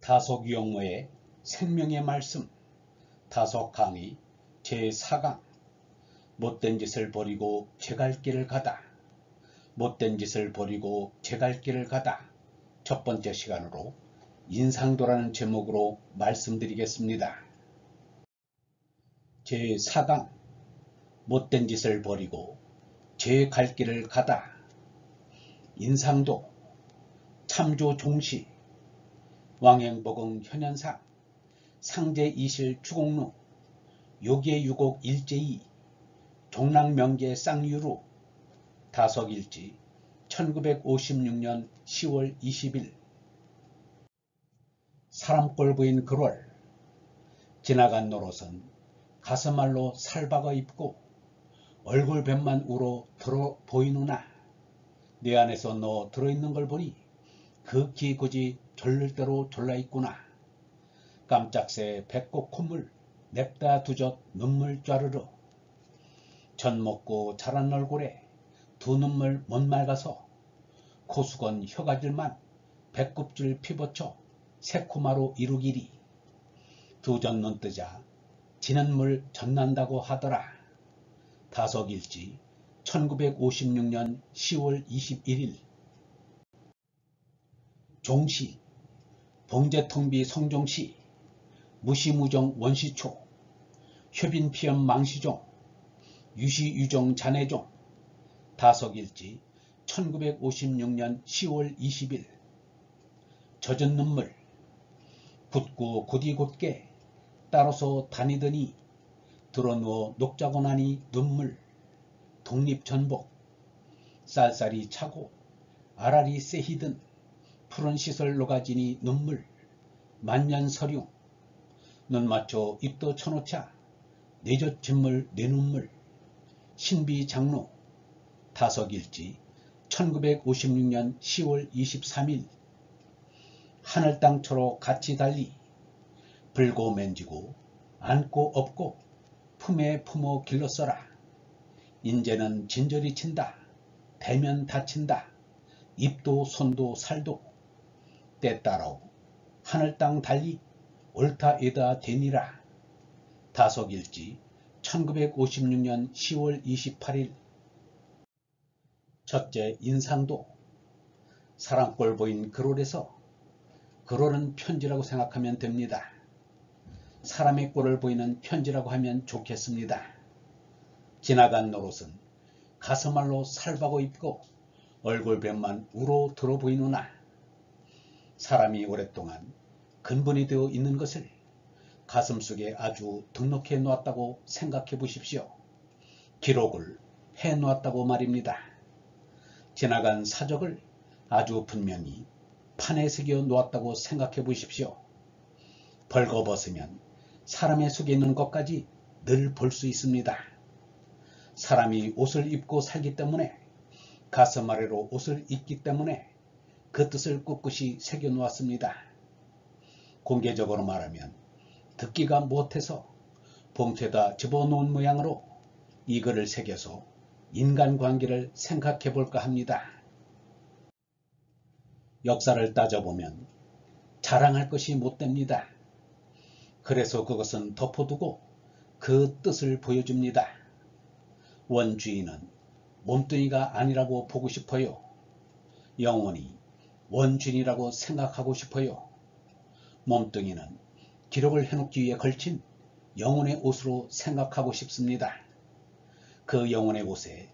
다속 영어의 생명의 말씀 다속 강의 제4강 못된 짓을 버리고 제 갈 길을 가다. 못된 짓을 버리고 제 갈 길을 가다. 첫 번째 시간으로 인상도라는 제목으로 말씀드리겠습니다. 제4강 못된 짓을 버리고 제 갈 길을 가다. 인상도 참조 종시 왕행복응 현현상 상제2실 추공루 요계유곡 일제이 종랑명계 쌍유루 다석일지 1956년 10월 20일 사람꼴 부인 글월 지나간 노릇은 가슴알로 살박어 입고 얼굴뱀만 우러 들어 보이누나 내 안에서 너 들어있는 걸 보니 극히 굳이 졸릴 대로 졸라있구나. 깜짝새 배꼽 콧물 냅다 두젓 눈물 짜르르 전 먹고 자란 얼굴에 두 눈물 못 맑아서 코수건 혀가질만 배꼽줄 피벗쳐 새코마로 이루기리 두 전 눈 뜨자 지는 물 젖난다고 하더라. 다석일지 1956년 10월 21일 종시 봉제통비 성종시 무시무정 원시초 효빈피엄 망시종 유시유종 잔해종 다석일지 1956년 10월 20일 젖은 눈물 굳고 곧이 곧게 따라서 다니더니 드러누워 녹자고 나니 눈물 독립전복 쌀쌀이 차고 아라리 새히든 푸른 시설 녹아지니 눈물 만년서룡 눈 맞춰 입도 쳐놓자 내젓 진물 내 눈물 신비장로 다석일지 1956년 10월 23일 하늘 땅처럼 같이 달리 불고 맨지고 안고 업고 품에 품어 길러써라. 인제는 진저리 친다. 대면 다친다. 입도 손도 살도 때 따라오 하늘 땅 달리 옳다 에다 되니라. 다석일지 1956년 10월 28일 첫째 인상도 사랑꼴 보인 글월에서 글월은 편지라고 생각하면 됩니다. 사람의 꼴을 보이는 편지라고 하면 좋겠습니다. 지나간 노릇은 가슴알로 살박어 입고 얼굴뱀만 우러 들어 보이누나 사람이 오랫동안 근본이 되어 있는 것을 가슴속에 아주 등록해 놓았다고 생각해 보십시오. 기록을 해 놓았다고 말입니다. 지나간 사적을 아주 분명히 판에 새겨 놓았다고 생각해 보십시오. 벌거벗으면 사람의 속에 있는 것까지 늘 볼 수 있습니다. 사람이 옷을 입고 살기 때문에 가슴 아래로 옷을 입기 때문에 그 뜻을 꿋꿋이 새겨 놓았습니다. 공개적으로 말하면 듣기가 못해서 봉투에다 집어놓은 모양으로 이 글을 새겨서 인간관계를 생각해 볼까 합니다. 역사를 따져보면 자랑할 것이 못됩니다. 그래서 그것은 덮어두고 그 뜻을 보여줍니다. 원주인은 몸뚱이가 아니라고 보고 싶어요. 영원히 원주인이라고 생각하고 싶어요. 몸뚱이는 기록을 해놓기 위해 걸친 영혼의 옷으로 생각하고 싶습니다. 그 영혼의 옷에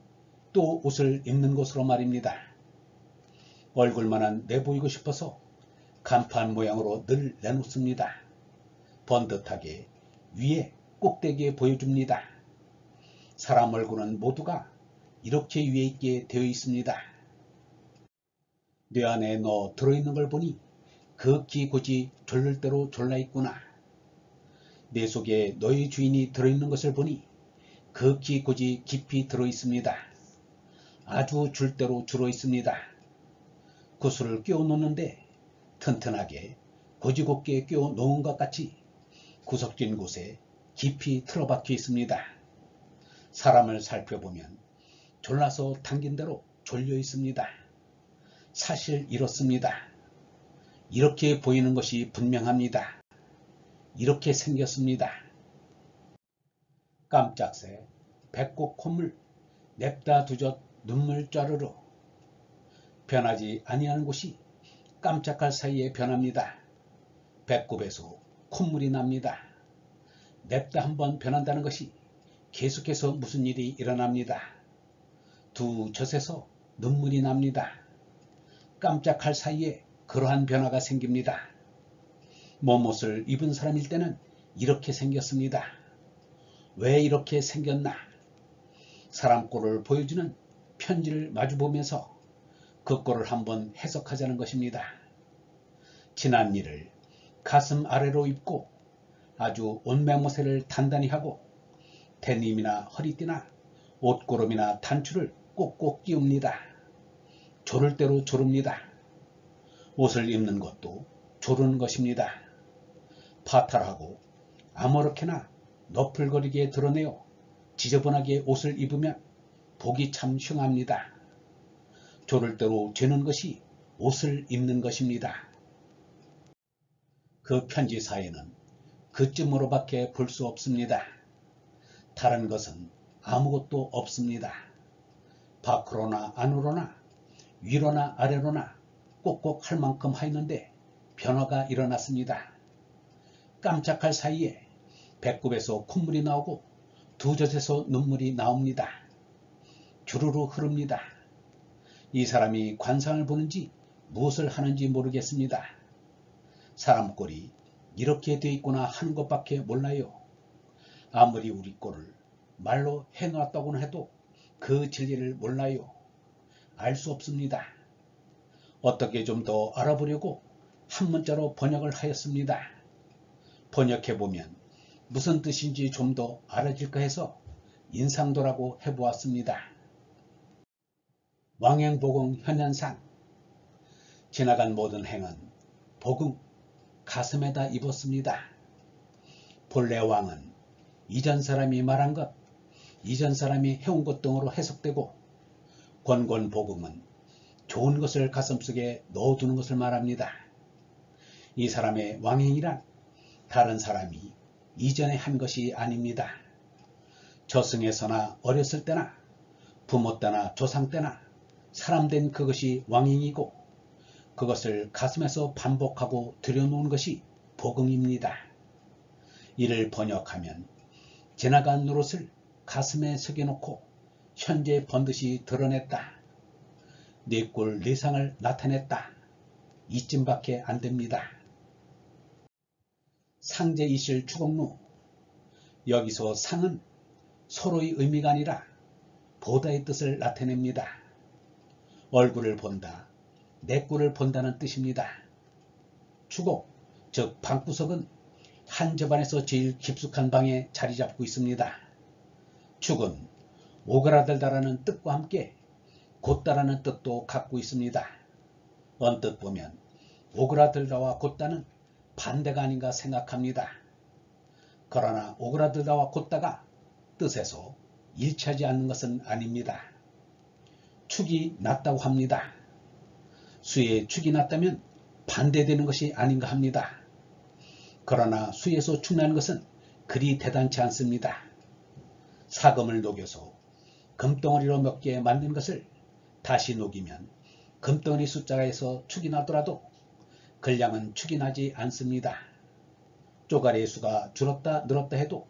또 옷을 입는 것으로 말입니다. 얼굴만은 내보이고 싶어서 간판 모양으로 늘 내놓습니다. 번듯하게 위에 꼭대기에 보여줍니다. 사람 얼굴은 모두가 이렇게 위에 있게 되어 있습니다. 뇌 안에 너 들어있는 걸 보니 극히 굳이 졸릴 대로 졸라있구나. 내 속에 너의 주인이 들어있는 것을 보니 극히 굳이 깊이 들어있습니다. 아주 줄 대로 줄어있습니다. 구슬을 끼워 놓는데 튼튼하게 고지곱게 끼워 놓은 것 같이 구석진 곳에 깊이 틀어박혀 있습니다. 사람을 살펴보면 졸라서 당긴 대로 졸려 있습니다. 사실 이렇습니다. 이렇게 보이는 것이 분명합니다. 이렇게 생겼습니다. 깜짝새, 배꼽 콧물, 냅다 두젓 눈물 짜르르. 변하지 아니하는 곳이 깜짝할 사이에 변합니다. 배꼽에서 콧물이 납니다. 냅다 한번 변한다는 것이 계속해서 무슨 일이 일어납니다. 두 젖에서 눈물이 납니다. 깜짝할 사이에 그러한 변화가 생깁니다. 몸옷을 입은 사람일 때는 이렇게 생겼습니다. 왜 이렇게 생겼나? 사람 꼴을 보여주는 편지를 마주보면서 그 꼴을 한번 해석하자는 것입니다. 지난 일을 가슴 아래로 입고 아주 옷매무새를 단단히 하고 데님이나 허리띠나 옷고름이나 단추를 꼭꼭 끼웁니다. 조를 대로 조릅니다. 옷을 입는 것도 조르는 것입니다. 파탈하고 아무렇게나 너풀거리게 드러내어 지저분하게 옷을 입으면 보기 참 흉합니다. 조를 대로 죄는 것이 옷을 입는 것입니다. 그 편지 사이는 그쯤으로밖에 볼 수 없습니다. 다른 것은 아무것도 없습니다. 밖으로나 안으로나 위로나 아래로나 꼭꼭 할 만큼 하였는데 변화가 일어났습니다. 깜짝할 사이에 배꼽에서 콧물이 나오고 두 젖에서 눈물이 나옵니다. 주르르 흐릅니다. 이 사람이 관상을 보는지 무엇을 하는지 모르겠습니다. 사람 꼴이 이렇게 돼 있구나 하는 것밖에 몰라요. 아무리 우리 꼴을 말로 해놨다고는 해도 그 진리를 몰라요. 알 수 없습니다. 어떻게 좀 더 알아보려고 한 문자로 번역을 하였습니다. 번역해보면 무슨 뜻인지 좀 더 알아질까 해서 인상도라고 해보았습니다. 왕행복응 현현상. 지나간 모든 행은 복응, 가슴에다 입었습니다. 본래 왕은 이전 사람이 말한 것, 이전 사람이 해온 것 등으로 해석되고, 권권복응은 좋은 것을 가슴속에 넣어두는 것을 말합니다. 이 사람의 왕행이란 다른 사람이 이전에 한 것이 아닙니다. 저승에서나 어렸을 때나 부모 때나 조상 때나 사람 된 그것이 왕행이고, 그것을 가슴에서 반복하고 들여놓은 것이 복응입니다. 이를 번역하면 지나간 노릇을 가슴에 새겨놓고 현재 번듯이 드러냈다. 네 꼴 네 상을 나타냈다. 이쯤밖에 안 됩니다. 상제이실 추곡루. 여기서 상은 서로의 의미가 아니라 보다의 뜻을 나타냅니다. 얼굴을 본다, 내 꼴을 본다는 뜻입니다. 추곡, 즉 방구석은 한 집안에서 제일 깊숙한 방에 자리 잡고 있습니다. 축은 오그라들다라는 뜻과 함께 곧다라는 뜻도 갖고 있습니다. 언뜻 보면 오그라들다와 곧다는 반대가 아닌가 생각합니다. 그러나 오그라들다와 곧다가 뜻에서 일치하지 않는 것은 아닙니다. 축이 낮다고 합니다. 수에 축이 낮다면 반대되는 것이 아닌가 합니다. 그러나 수에서 축나는 것은 그리 대단치 않습니다. 사금을 녹여서 금덩어리로 몇 개 만든 것을 다시 녹이면 금덩어리 숫자에서 축이 나더라도 근량은 축이 나지 않습니다. 쪼가리의 수가 줄었다 늘었다 해도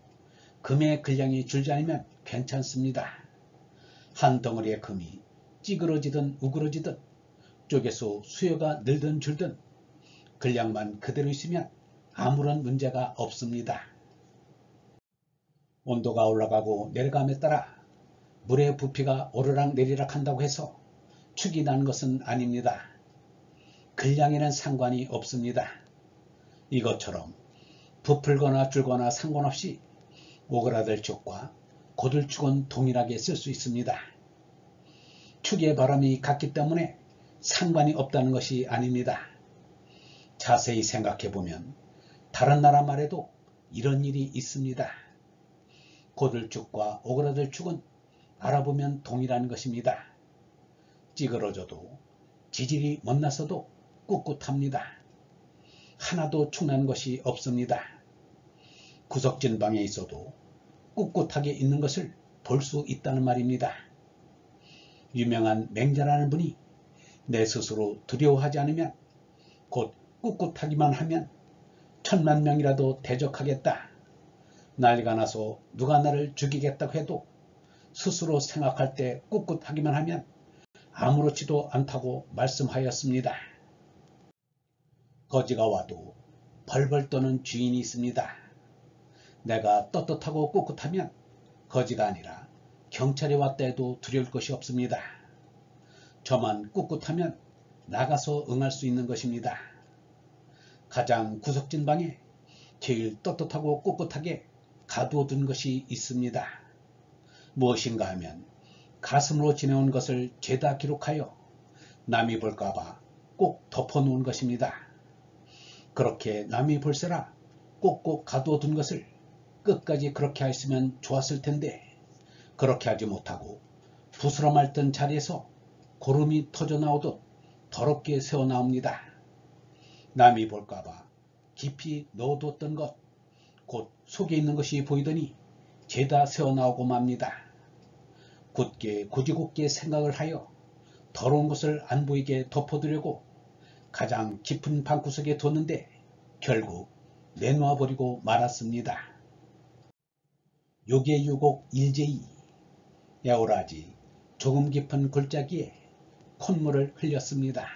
금의 근량이 줄지 않으면 괜찮습니다. 한 덩어리의 금이 찌그러지든 우그러지든 쪼개서 수요가 늘든 줄든 근량만 그대로 있으면 아무런 문제가 없습니다. 온도가 올라가고 내려감에 따라 물의 부피가 오르락 내리락 한다고 해서 축이 나는 것은 아닙니다. 근량에는 상관이 없습니다. 이것처럼 부풀거나 줄거나 상관없이 오그라들 축과 곧을 축은 동일하게 쓸 수 있습니다. 축의 바람이 같기 때문에 상관이 없다는 것이 아닙니다. 자세히 생각해보면 다른 나라 말에도 이런 일이 있습니다. 곧을축과 오그라들축은 알아보면 동일한 것입니다. 찌그러져도 지질이 못났어도 꿋꿋합니다. 하나도 충난 것이 없습니다. 구석진 방에 있어도 꿋꿋하게 있는 것을 볼 수 있다는 말입니다. 유명한 맹자라는 분이 내 스스로 두려워하지 않으면 곧 꿋꿋하기만 하면 1000만 명이라도 대적하겠다. 난리가 나서 누가 나를 죽이겠다고 해도 스스로 생각할 때 꿋꿋하기만 하면 아무렇지도 않다고 말씀하였습니다. 거지가 와도 벌벌 떠는 주인이 있습니다. 내가 떳떳하고 꿋꿋하면 거지가 아니라 경찰이 왔다 해도 두려울 것이 없습니다. 저만 꿋꿋하면 나가서 응할 수 있는 것입니다. 가장 구석진 방에 제일 떳떳하고 꿋꿋하게 가두어둔 것이 있습니다. 무엇인가 하면 가슴으로 지내온 것을 죄다 기록하여 남이 볼까봐 꼭 덮어놓은 것입니다. 그렇게 남이 볼세라 꼭꼭 가두어둔 것을 끝까지 그렇게 했으면 좋았을 텐데 그렇게 하지 못하고 부스럼 앓던 자리에서 고름이 터져나오듯 더럽게 새어나옵니다. 남이 볼까봐 깊이 넣어뒀던 것, 곧 속에 있는 것이 보이더니 죄다 새어나오고 맙니다. 굳게 고지곱게 생각을 하여 더러운 것을 안 보이게 덮어두려고 가장 깊은 방구석에 뒀는데 결국 내놓아버리고 말았습니다. 욕의 유곡 일제히 애오라지 조금 깊은 골짜기에 콧물을 흘렸습니다.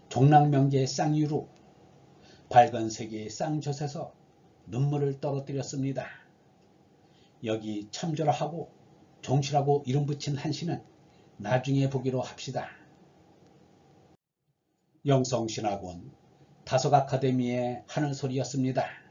종랑명제의 쌍유로 밝은 세계의 쌍젖에서 눈물을 떨어뜨렸습니다. 여기 참조라하고 종시라고 이름 붙인 한씨는 나중에 보기로 합시다. 영성신학원 다석아카데미의 하늘소리였습니다.